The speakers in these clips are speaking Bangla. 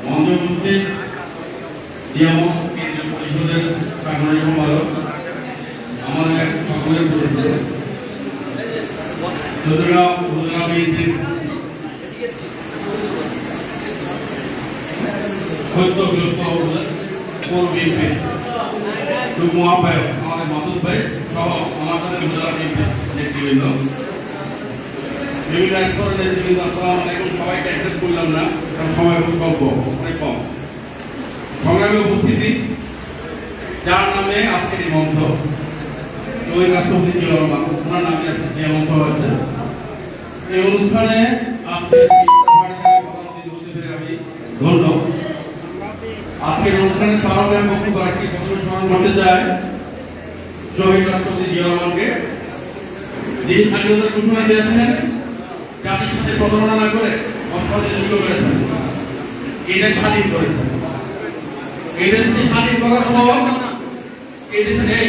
মঞ্চে উপস্থিত জিয়ামত কেন্দ্রীয় পরিষদের সাংগঠনিক সম্পাদক আমাদের সকলের পরিচিত চট্টগ্রাম উপজেলা বিএনপির সদ্য বিলুপ্ত পৌর বিএনপি যুগ্ম আহ্বায়ক আমাদের মাসুদ ভাই সহ আমাদের উপজেলা বিএনপির নেতৃবৃন্দ বিভিন্ন স্তরের নেতৃবৃন্দ, আসসালামু আলাইকুম। সবাইকে অ্যাড্রেস করলাম না, কারণ সময় খুব স্বল্প, অনেক কম। সংগ্রামী উপস্থিতি, যার নামে আজকের এই মঞ্চ, ওই রাষ্ট্রপতি জিয়া রহমান, ওনার নামে যে মঞ্চ হয়েছে, এই অনুষ্ঠানে আজকের আমি ধন্য। আজকের অনুষ্ঠানের কারণে বক্তব্য রাখি, প্রথমে স্মরণ করতে চাই শহীদ রাষ্ট্রপতি জিয়া রহমানকে, যিনি স্বাধীনতার ঘোষণা দিয়েছেন, জাতির সাথে প্রতারণা না করে অস্ত্র যুদ্ধ করেছেন, এই দেশ স্বাধীন করেছেন। এই দেশকে স্বাধীন করার পর এই দেশে নেই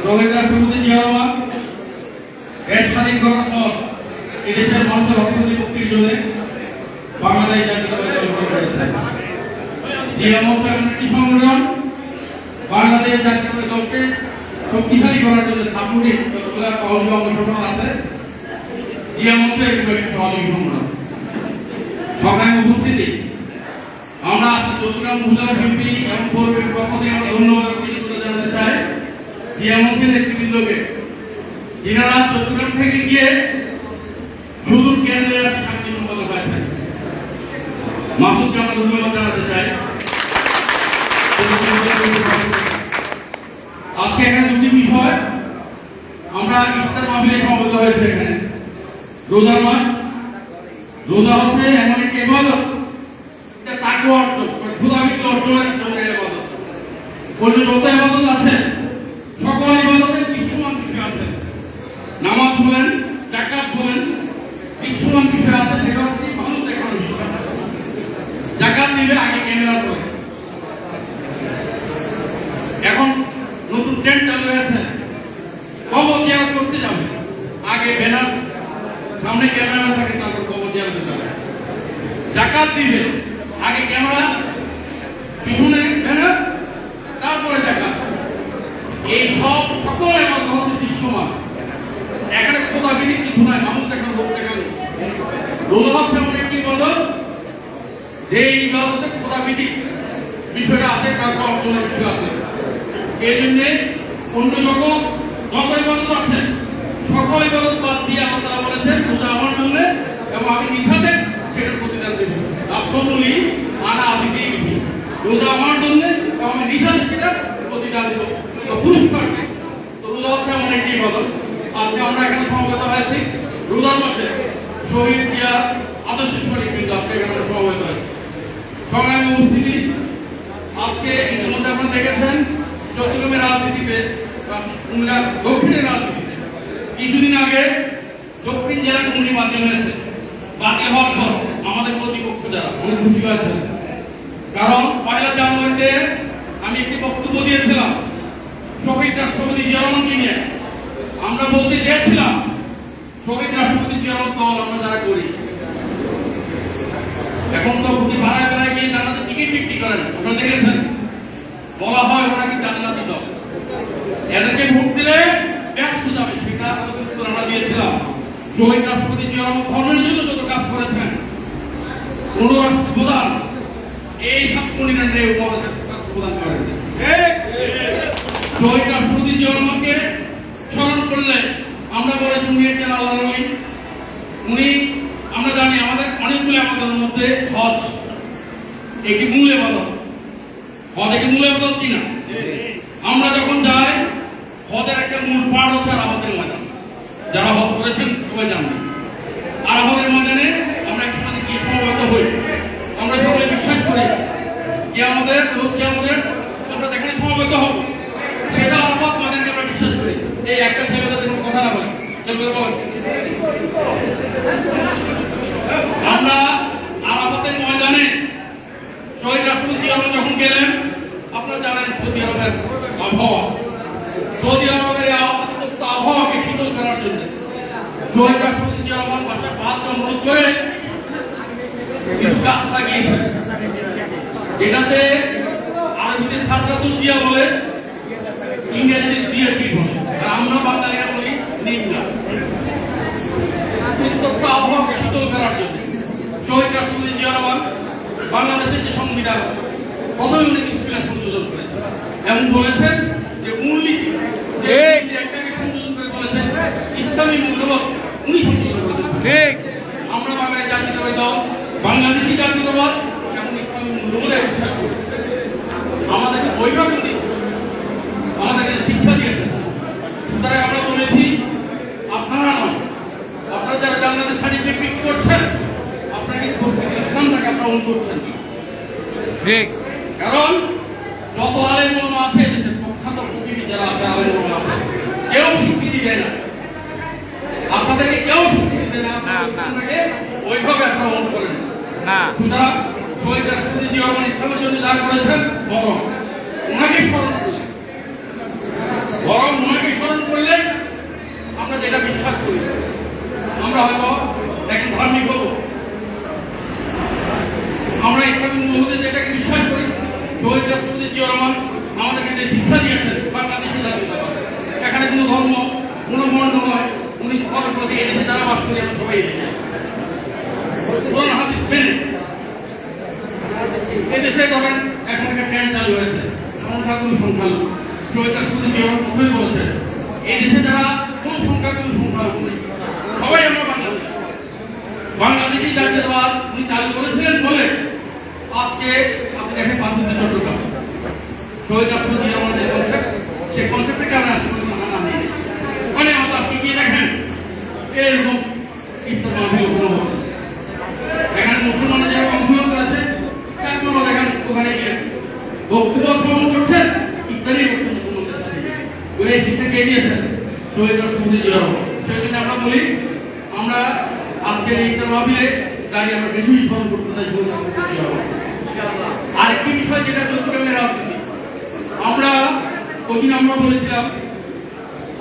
শহীদ রাষ্ট্রপতি জিয়া রহমান দেশ স্বাধীন করার পর এদেশের মানুষের অর্থনৈতিক মুক্তির জন্য বাংলাদেশ জাতীয়তাবাদী দল গঠন করেছেন। জিয়া মঞ্চ একটি সংগঠন বাংলাদেশ জাতীয়তাবাদী দলকে শক্তিশালী করার জন্য সামরিক যতগুলো সহযোগী সংগঠন আছে, জিয়া মঞ্চ একটি সহযোগী সংগঠন। সংগ্রামী উপস্থিতি, আমরা চট্টগ্রাম উপজেলা বিএনপি এবং পৌর বিএনপির পক্ষ থেকে আমরা ধন্যবাদ কৃতজ্ঞতা জানাতে চাই জিয়া মঞ্চের নেতৃবৃন্দকে, যিনারা চট্টগ্রাম থেকে গিয়ে সুদূর কেন্দ্রের শান্তি সম্পাদক হয়েছেন। মাসুদকে আমরা ধন্যবাদ জানাতে চাই। আজকে এখানে দুটি বিষয়, আমরা ইফতার মাহফিলে সমবেত হয়েছে। এখানে রোজার মাস, রোজা হচ্ছে এমন একটি ইবাদত, তাকওয়া অর্জন, খোদাবৃত্তি অর্জনের জন্য ইবাদত। অন্য যত ইবাদত আছে সকল ইবাদতের বিশ্বমান বিষয় আছে। নামাজ বলেন, যাকাত বলেন, বিশ্বমান বিষয় আছে। সেটা হচ্ছে মানুষ দেখানোর বিষয়। যাকাত দিবে আগে ক্যামেরা করে। এখন নতুন ট্রেন্ড চালু হয়েছে, কবর জিয়ারত করতে যাবে আগে ব্যানার, সামনে ক্যামেরা থাকে, তারপর কবর জিয়ারত যাবে। যাকাত দিবে আগে ক্যামেরা, পিছনে ব্যানার, তারপরে যাকাত। এই সব সকল ইবাদত হচ্ছে দৃশ্যমান। এখানে খোদাবিধি কিছু নয়, মানুষ দেখানো, লোক দেখানো। রোজা হচ্ছে এমন একটি ইবাদত যে ইবাদতে খোদাবিধি বিষয়টা আছে, তারপর অর্জনের বিষয় আছে। এই জন্য অন্য যত ইবাদত আছে সকল ইবাদত বাদ দিয়ে আল্লাহ তাআলা বলেছেন রোজা আমার জন্য, এবং আমি নিছাতে সেটার প্রতিদান দেব। রাসূলুল্লাহি আনা আবিদি, রোজা আমার জন্য এবং আমি নিছাতে সেটার প্রতিদান দেব, পুরস্কার। তো রোজা হচ্ছে এমন একটি ইবাদত। আজকে আমরা এখানে সমবেত হয়েছি রোজার মাসে শহীদ জিয়ার আদর্শ শরীফ কিন্তু আজকে এখানে সমবেত হয়েছে। সংগ্রামী উপস্থিতি, আজকে ইতিমধ্যে আপনারা দেখেছেন চট্টগ্রামের রাজনীতিতে, দক্ষিণের রাজনীতিতে কিছুদিন আগে দক্ষিণ জেলার কুমিল্লা বাতিল হয়েছে। বাতিল হওয়ার পর আমাদের প্রতিপক্ষ যারা অনেক খুশি হয়েছে, কারণ 1 জানুয়ারিতে আমি একটি বক্তব্য দিয়েছিলাম শহীদ রাষ্ট্রপতি জিয়া রহমানকে নিয়ে। আমরা বলতে চেয়েছিলাম শহীদ রাষ্ট্রপতি জিয়া রহমান দল আমরা যারা করি, এখন তো প্রতি ভাড়ায় ভাড়ায় গিয়ে জান্নাতে টিকিট বিক্রি করেন, আপনারা দেখেছেন। বলা হয় ওরা কি জান্নাতি দল, এদেরকে ভোট দিলে ব্যস্ত যাবে, সেটা উত্তর আমরা দিয়েছিলাম। শহীদ রাষ্ট্রপতি জিয়া রহমান ধর্মের জন্য যত কাজ করেছেন, কোন রাষ্ট্রপ্রধান এই সাবকন্টিনেন্টে প্রদান করেন। শহীদ রাষ্ট্রপতি জিয়া রহমানকে স্মরণ করলে আমরা বলেছি উনি একজন আল্লাহর ওলি। উনি, আমরা জানি আমাদের অনেকগুলো ইবাদতের মধ্যে হজ একটি মূল ইবাদত। হজ একটি মূল ইবাদত কিনা? আমরা যখন যাই, হজের একটা মূল পাঠ হচ্ছে আরাফাতের ময়দান। যারা হজ করেছেন সবাই জানবেন। আরাফাতের ময়দানে আমরা একসাথে গিয়ে সমবেত হই। আমরা সকলে বিশ্বাস করি যে আমাদের আমরা যেখানে সমবেত হব সেটা আরাফাত ময়দানকে আমরা বিশ্বাস করি। এই একটা ছেলে যাতে কোনো কথা না বলে, বলেন রাষ্ট্রপতি জিয়া রহমান বাসায় পাঁচটা অনুরোধ করে কিছু গাছ লাগিয়েছেন, যেটাতে আরবিতে সাদরাতুল জিয়া বলে, ইংরেজিতে জিএপি বলে, আর আমরা বাঙালিরা বলি নিম গাছ। উত্তপ্ত আবহাওয়াকে শীতল করার জন্য শহীদ রাষ্ট্রপতি জিয়া রহমান বাংলাদেশের যে সংবিধান প্রথমে উনি কিছুটা সংযোজন করেছেন এবং বলেছেন যে মূলনীতি একটাকে সংযোজন করে বলেছেন ইসলামী মূল্যবোধ উনি সংযোজন করেছেন। আমরা বাংলায় জাতীয়তাবাদী দল বাংলাদেশি জাতীয়তাবাদ এবং ইসলামী মূল্যবোধে বিশ্বাস করি। আমাদেরকে বৈঠকে দিয়েছে, আমাদেরকে শিক্ষা দিয়েছেন। সুতরাং আমরা বলেছি আপনারা নয়, আপনারা যারা জান্নাতের সার্টিফিকেট বিক্রি করছেন আপনাকে ইসলামটাকে আপনারা অন করছেন। কারণ যত আলেম ওলামা আছে দেশের প্রখ্যাত কবি যারা আছে আলেম ওলামা আছে কেউ স্বীকৃতি দেয় না, আপনাদেরকে কেউ স্বীকৃতি দেয় না, আপনাকে ওইভাবে আপনারা অন করেন না। সুতরাং শহীদ রাষ্ট্রপতি জিয়া রহমান ইসলামের জন্য যা করেছেন বরং ওনাকে স্মরণ করলে আমরা যেটা বিশ্বাস করি, আমরা হয়তো একজন ধার্মিক হবো, আমরা ইসলামী মূল্যবোধে যেটাকে বিশ্বাস করি। শহীদ রাষ্ট্রপতি জিয়া রহমান আমাদেরকে যে শিক্ষা দিয়েছেন বাংলাদেশি জাতীয়তাবাদ, এখানে কোনো ধর্ম কোনো বর্ণ নয়, উনি প্রতি এদেশে যারা বাস করি আমরা সবাই কোরআন হাদিস মেনে এদেশে ধরেন এখন একটা ট্রেন্ড চালু হয়েছে সংখ্যাগুরু সংখ্যালঘু। শহীদ রাষ্ট্রপতি জিয়া রহমান প্রথমে বলেছেন এই দেশে যারা কোন সংখ্যাগুরু সংখ্যালঘু নেই, সবাই আমরা বাংলাদেশি জাতীয়তাবাদ উনি চালু করেছিলেন বলে আজকে আপনি দেখেন পার্বত্য চট্টগ্রাম শহীদ রাষ্ট্রপতি জিয়া রহমান যে কনসেপ্ট, সেই কনসেপ্টটাকে আমরা মানে আমাদের আপনি গিয়ে দেখেন এরকম ইফতার মাহফিল এখানে মুসলমানরা যারা অংশগ্রহণ করেছে তারপরও দেখেন ওখানে গিয়ে বক্তব্য শ্রবণ করছেন, ইত্যাদি করছেন মুসলমানদের সাথে। এই শিক্ষা কে দিয়েছেন? শহীদ রাষ্ট্রপতি জিয়া রহমান। সেই জন্য আমরা বলি আমরা আজকের ইফতার মাহফিলে দাঁড়িয়ে আমরা বেশি স্মরণ করতে চাই শহীদ রাষ্ট্রপতি জিয়া রহমান। আরেকটি বিষয় যেটা চট্টগ্রামের রাজনীতি, আমরা ওইদিন আমরা বলেছিলাম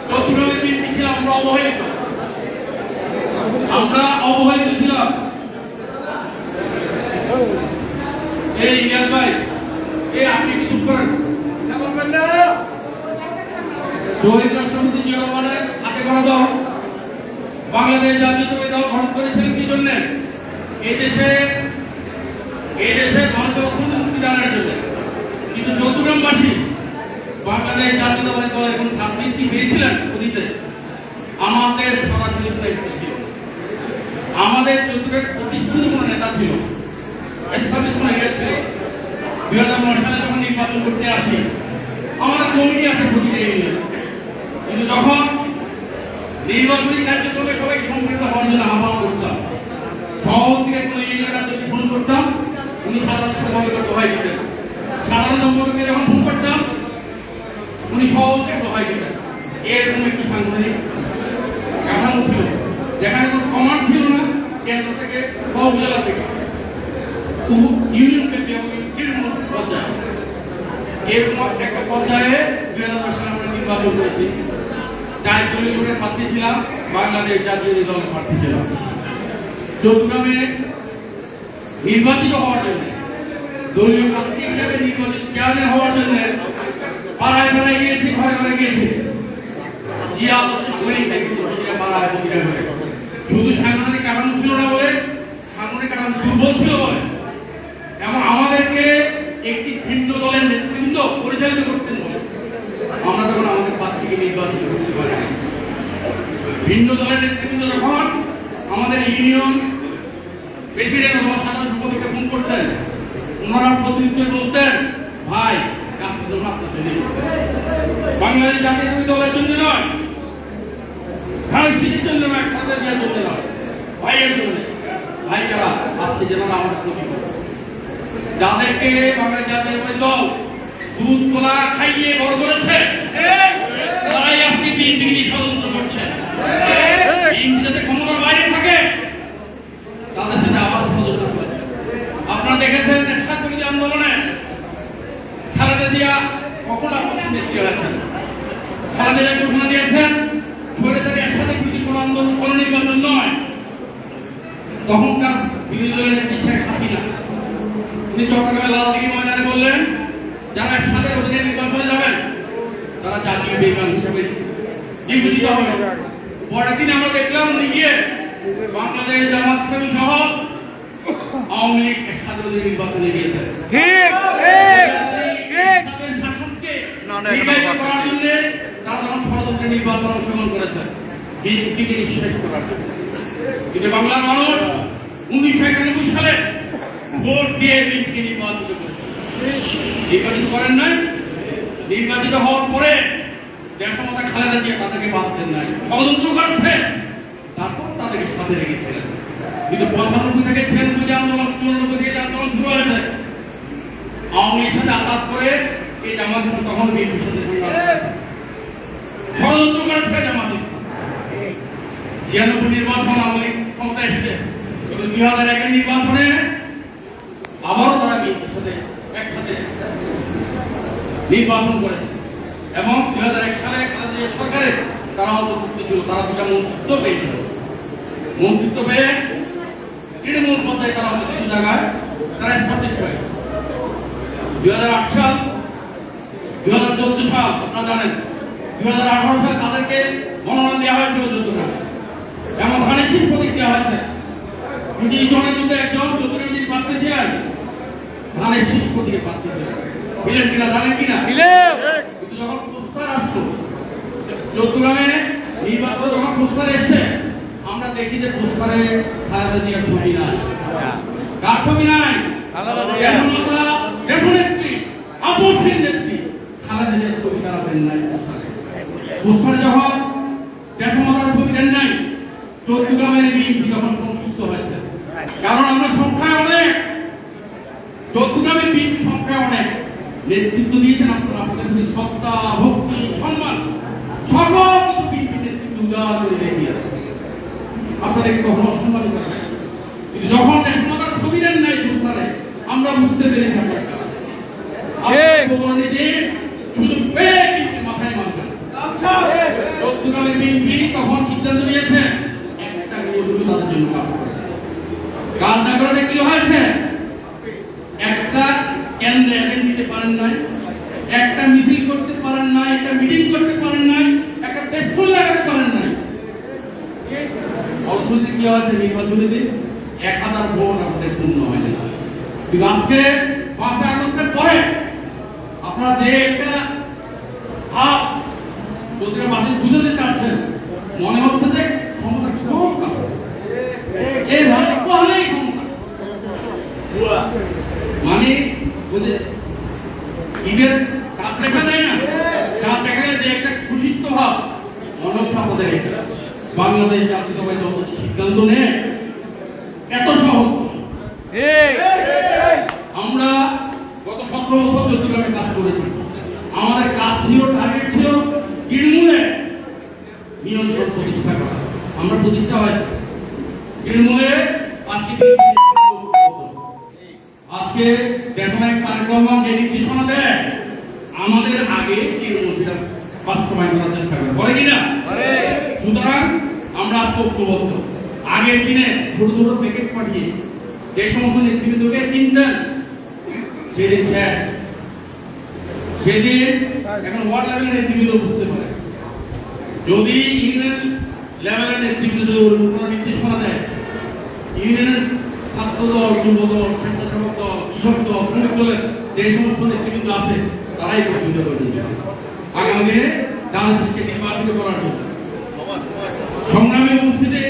চট্টগ্রামের বিএনপি ছিলাম আমরা অবহেলিত ছিলাম। এই ইলিয়াস ভাই আপনি কি চুপ করেন? শহীদ রাষ্ট্রপতি জিয়া রহমানের হাতে করা দাও বাংলাদেশ জাতীয়তাবাদী দল গঠন করেছিলেন কি জন্য? এই দেশের মানুষের অর্থনীতি জানার জন্য। কিন্তু চট্টগ্রামবাসী বাংলাদেশ জাতীয়তাবাদী দল এখন সাবমিসি পেয়েছিলেন অতীতে, আমাদের সরাসরি দায়িত্ব ছিল। আমাদের চট্টগ্রামের প্রতিষ্ঠিত কোনো নেতা ছিল, এস্টাবলিশমেন্ট হেড ছিল। 2009 সালে যখন নির্বাচন করতে আসি আমাদের কমিটি আছে প্রতিটা ইউনিয়নে, কিন্তু যখন নির্বাচনী কার্যক্রমে সবাইকে সম্পৃক্ত হওয়ার জন্য আহ্বান করতাম, শহর থেকে কোনো ইউনিয়নের যদি ফোন করতাম উনি সাধারণ সম্পাদককে দোহাই দিতেন, সাধারণ সম্পাদককে যখন ফোন করতাম উনি সহজে দোহাই দিতেন। এরকম একটি সাংগঠনিক কাঠামো ছিল যেখানে কোনো কমান্ড ছিল না কেন্দ্র থেকে বা উপজেলা থেকে, ইউনিয়ন থেকে পর্যায়ে। এরকম একটা পর্যায়ে 2010 সালে আমরা নির্বাচন করেছি, 4 দলীয় জোটের প্রার্থী ছিলাম, বাংলাদেশ জাতীয় দলের প্রার্থী ছিলাম। চট্টগ্রামে নির্বাচিত হওয়ার জন্য দলীয় প্রার্থী হিসেবে নির্বাচিত চেয়ারম্যান হওয়ার জন্য পাড়ায় পাড়ায় গিয়েছি, ঘরে ঘরে গিয়েছি। জিয়া আদর্শ সৈনিক দেখেছি পাড়ায় প্রতিটা ঘরে। শুধু সাংগঠনিক কাঠামো ছিল না বলে, সাংগঠনিক কাঠামো দুর্বল ছিল বলে এবং আমাদেরকে একটি ভিন্ন দলের নেতৃবৃন্দ পরিচালিত করতেন বলে আমরা তখন আমাদের প্রার্থীকে নির্বাচিত করতে পারি। ভিন্ন দলের নেতৃবৃন্দ যখন আমাদের ইউনিয়ন প্রেসিডেন্ট অথবা সাধারণ সম্পাদককে ফোন করতেন, ওনারা প্রতিনিধি বলতেন ভাই কাজটা জন্য আপনার জন্য, বাংলাদেশ জাতীয়তাবাদী দলের জন্য নয়, খালেদ জন্য নয়, খালেদা জিয়ার জন্য নয়, ভাইয়ের জন্য। ভাই যারা আপনি যেন আমার প্রতি যাদেরকে বাংলাদেশ জাতীয়তাবাদী দল দুধ কলা খাইয়ে বড় করেছে তারাই আজকে বিএনপি নিয়ে ষড়যন্ত্র করছে। বিএনপি যাতে ক্ষমতার বাইরে থাকে তাদের সাথে আবার ষড়যন্ত্র করেছে। আপনারা দেখেছেন স্বাধীনতা আন্দোলনে খালেদা জিয়া কখন আপনার নেত্রী হয়েছেন, খালেদা জিয়া ঘোষণা দিয়েছেন স্বৈরাচারী একসাথে কিন্তু কোনো আন্দোলন কোনো নির্বাচন নয়। তখনকার বিরোধী দলের নেত্রী শেখ হাসিনা তিনি চট্টগ্রামের লালদিঘি ময়দানে বললেন, যারা এরশাদের অধীনে নির্বাচনে যাবেন তারা জাতীয় বেঈমান হিসেবে বিবেচিত হবে। পরের দিন আমরা দেখলাম উনি গিয়ে বাংলাদেশ জামাত ইসলামী সহ আওয়ামী লীগ এরশাদের অধীনে নির্বাচনে গিয়েছে। এরশাদের শাসনকে নির্বাচিত করার জন্য তারা যখন ষড়যন্ত্রে নির্বাচন অংশগ্রহণ করেছে বিএনপিকে নিঃশেষ করার জন্য। কিন্তু বাংলার মানুষ 1991 সালে ভোট দিয়ে বিএনপিকে নির্বাচিত করেছে। নির্বাচিত করেন নাই, নির্বাচিত হওয়ার পরে দেশমাতা খালেদা জিয়া তাদেরকে বাদ দেন নাই, ষড়যন্ত্র করেছে, তারপর তাদেরকে সাথে রেখেছিলেন। কিন্তু 95 থেকে 96 যে আন্দোলন, 94 থেকে যে আন্দোলন শুরু হয়েছে, আওয়ামী লীগের সাথে আঘাত করে এই জামাত তখন বিএনপির সাথে ষড়যন্ত্র করেছে জামাত। 96 নির্বাচন আওয়ামী লীগ ক্ষমতা এসছে, কিন্তু 2001 নির্বাচনে আবারও তারা বিএনপির সাথে একসাথে নির্বাচন করেছে এবং 2001 সালে খালেদা সরকারের তারা অন্তর্ভুক্ত ছিল। তারা দুটা মন্ত্রিত্ব পেয়েছিল। মন্ত্রিত্ব পেয়ে তৃণমূল পর্যায়ে তারা হয়তো কিছু জায়গায় তারা এস্টাবলিশ করে। 2008 সাল, 2014 সাল আপনারা জানেন, 2018 সালে তাদেরকে মনোনয়ন দেওয়া হয়েছিল চট্টগ্রামে, এমন ধানের প্রতীক দেওয়া হয়েছে। কিন্তু এই জনের মধ্যে একজন চতুর্থী প্রার্থী ছিলেন, ধানের শীষ প্রতীকে প্রার্থী ছিলেন কিনা জানেন কিনা? কিন্তু যখন প্রস্তাব আসলো চট্টগ্রামে নির্বাচন, যখন প্রস্তাব এসছে, আমরা দেখি যে প্রস্তাবে খালেদা জিয়ার ছবি নাই। কার ছবি নাই? দেশনেত্রী, আপসহীন নেত্রী খালেদা জিয়ার ছবি তারা দেন নাই। প্রস্তাবে যখন দেশমাতার ছবি দেন নাই, চট্টগ্রামের বিএনপি যখন সংশ্লিষ্ট হয়েছে, কারণ আমরা সংখ্যায় অনেক, চট্টগ্রামের বিএনপি সংখ্যায় অনেক, নেতৃত্ব দিয়েছেন আপনারা, আপনাদের প্রতি শ্রদ্ধা, ভক্তি, সম্মান সকল কিছু বিএনপি নেতৃত্ব উজাড় করে দেখিয়েছে। আপনাদের কখনো অসম্মান করা হয়, কিন্তু যখন দেশমাতার ছবি দেন নাই প্রস্তাবে, আমরা বুঝতে পেরেছি সুযোগ পেয়ে বিএনপি মাথায় মারবেন। চট্টগ্রামের বিএনপি তখন সিদ্ধান্ত নিয়েছে একটা তাদের জন্য কাজ না করাতে কি হয়েছে? একটা কেন্দ্রে এজেন্ট দিতে পারেন নাই, একটা মিছিল করতে পারেন নাই, একটা মিটিং করতে পারেন নাই, একটা পেস্টুল লাগাতে পারেন নাই। অবশ্যই কি হয়েছে? নির্বাচনে 1000 ভোট আমাদের পূর্ণ হয়নি। কিন্তু আজকে 5 আগস্টের পরে আপনারা যে একটা ভাব চৌধুরী মাসে বুঝাতে চাচ্ছেন, মনে হচ্ছে যে ক্ষমতা খুব কাছে, এই ভাগ্য হলেই ক্ষমতা। মানে ঈদের কাজ দেখা যায় না, কাজ দেখা যায় যে একটা খুশিত্ব ভাব মনে হচ্ছে আমাদের বাংলাদেশ জাতীয়তাবাদী দল সিদ্ধান্ত নেয় এত সহজ। আমরা গত 17 বছর চট্টগ্রামে কাজ করেছি। আমাদের কাজ ছিল, টার্গেট ছিল তৃণমূলে নিয়ন্ত্রণ প্রতিষ্ঠা করা। আমরা প্রতিষ্ঠা হয়েছে তৃণমূলে। আজকে দেশনায়ক তারেক রহমান যে নির্দেশনা দেয়, আমাদের আগে তৃণমূল সেটা বাস্তবায়ন করার চেষ্টা করে, করে কিনা? সুতরাং আমরা আজকে ঐক্যবদ্ধ। আগের দিনে ছোট ছোট প্যাকেট পাঠিয়ে যে সমস্ত নেতৃবৃন্দকে কিনতেন, সেদিন শেষ। সেদিন এখন ওয়ার্ড লেভেলের নেতৃবৃন্দ বুঝতে পারে, যদি ইউনিয়ন লেভেলের নেতৃবৃন্দ কোনো নির্দেশনা দেয়, ইউনিয়নের ছাত্র দল, যুব দল, স্বেচ্ছাসেবক দল, কৃষক দল, শ্রমিক দলের যে সমস্ত নেতৃবৃন্দ আছে, তারাই প্রতিনিধিত্ব করে দিচ্ছে আগামী দিনে ডানশিসকে নির্বাচিত করার জন্য। সংগ্রামী উপস্থিতি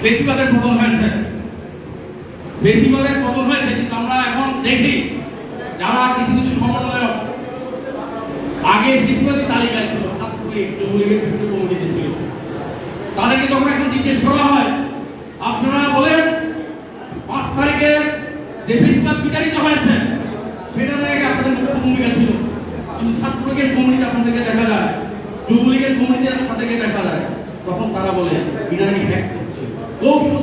বেশিবাদের পতন হয়েছে, বেশিবাদের পতন হয়েছে। কিন্তু আমরা এখন দেখি যারা কিছু কিছু সমন্বয়ক আগে বেশিবাদী তালিকায় ছিল, ছাত্রলীগ, যুবলীগের বিভিন্ন কমিটিতে ছিল, তাদেরকে যখন এখন জিজ্ঞেস করা হয়, আপনারা বলেন 5 তারিখে যে বেশিবাদ বিতাড়িত হয়েছে সেটা থেকে আপনাদের মুখ্য ভূমিকা ছিল, কিন্তু ছাত্রলীগের কমিটিতে আপনাদেরকে দেখা যায়, যুবলীগের কমিটিতে আপনাদেরকে দেখা যায়, তখন তারা বলে বিনানি হ্যাক করছে, কৌশল।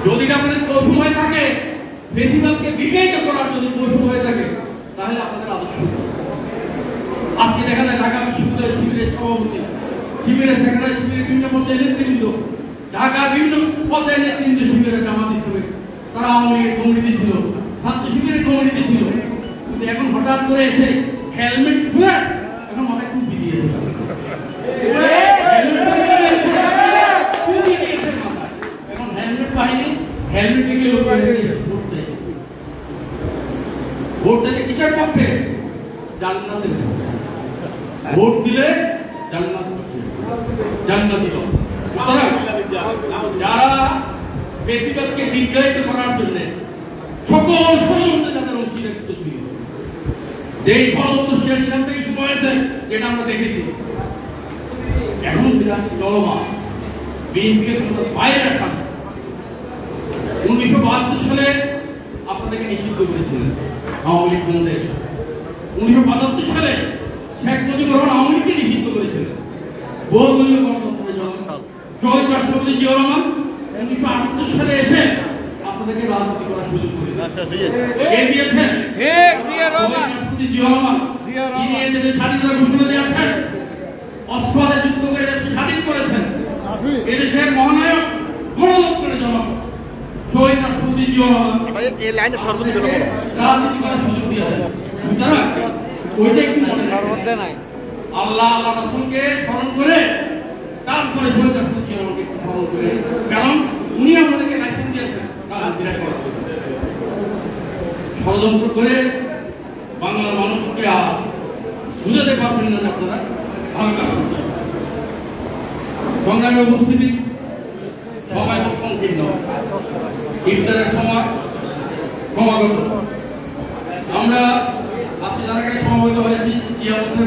যদি আপনাদের কৌশল হয়ে থাকে, বেশিরভাগকে বিজয়িত করার যদি কৌশল হয়ে থাকে, তাহলে আপনাদের আদর্শ। আজকে দেখা যায় ঢাকা বিশ্ববিদ্যালয়ের শিবিরের সভাপতি, শিবিরের সেক্রেটারি, শিবিরের বিভিন্ন পর্যায়ে নেতৃবৃন্দ ঢাকার বিভিন্ন পর্যায়ে নেতৃত্ব শিবিরের জামাত ইসলামী, তারা আওয়ামী লীগের কমিটিতে ছিল, ছাত্র শিবিরের কমিটিতে ছিল, কিন্তু এখন হঠাৎ করে এসে হেলমেট খুলে এখন মাথায় টুপি দিয়েছে। এখন হেলমেট বাহিনী হেলমেট থেকে লোক ভোট দেয় কিসের পক্ষে? জান্নাতের পক্ষে। ভোট দিলে জান্নাতি লোক। যারা বেশিরভাগকে দীর্ঘায়িত করার জন্য সকল ষড়যন্ত্রে যাদের অংশীদারিত্ব ছিল, যে ষড়যন্ত্র সেখান থেকে শুরু হয়েছে, যেটা আমরা দেখেছি, এখন চলমান বিএনপিকে বাইরে রাখা। 1972 সালে আপনাদেরকে নিষিদ্ধ করেছিলেন আওয়ামী লীগ ক্ষমতায় এসে। 1975 সালে শেখ মুজিবুর রহমান আওয়ামী লীগকে নিষিদ্ধ করেছিলেন। বহুদলীয় গণতন্ত্রের জন্য শহীদ রাষ্ট্রপতি জিয়াউর রহমান 1978 সালে এসে আপনাদেরকে রাজনীতি করার সুযোগ করে দিয়েছেন। রাষ্ট্রপতি জিয়াউর রহমান তিনি এদেশে স্বাধীনতার ঘোষণা দিয়েছেন, অস্ত্র হাতে যুদ্ধ করে দেশকে স্বাধীন করেছেন। এদেশের মহানায়ক গণতন্ত্রের জনক শহীদ রাষ্ট্রপতি জিয়াউর রহমান রাজনীতি করার সুযোগ দিয়েছেন। সুতরাং ওইটা একটু আল্লাহ আল্লাহ রাসূলকে স্মরণ করে তারপরে শহীদ রাষ্ট্রপতি জিয়াউর রহমানকে স্মরণ করে, কারণ উনি আমাদেরকে লাইসেন্স দিয়েছেন রাজনীতি করার। ষড়যন্ত্র করে বাংলার মানুষকে আর বুঝাতে পারবেন না আপনারা ভালো কাজ করছেন। সংগ্রামে উপস্থিতি, সময় খুব সংকীর্ণ, ইফতারের সময় ক্রমাগত। আমরা আজকে যারা সমবেত হয়েছি জিয়া বছর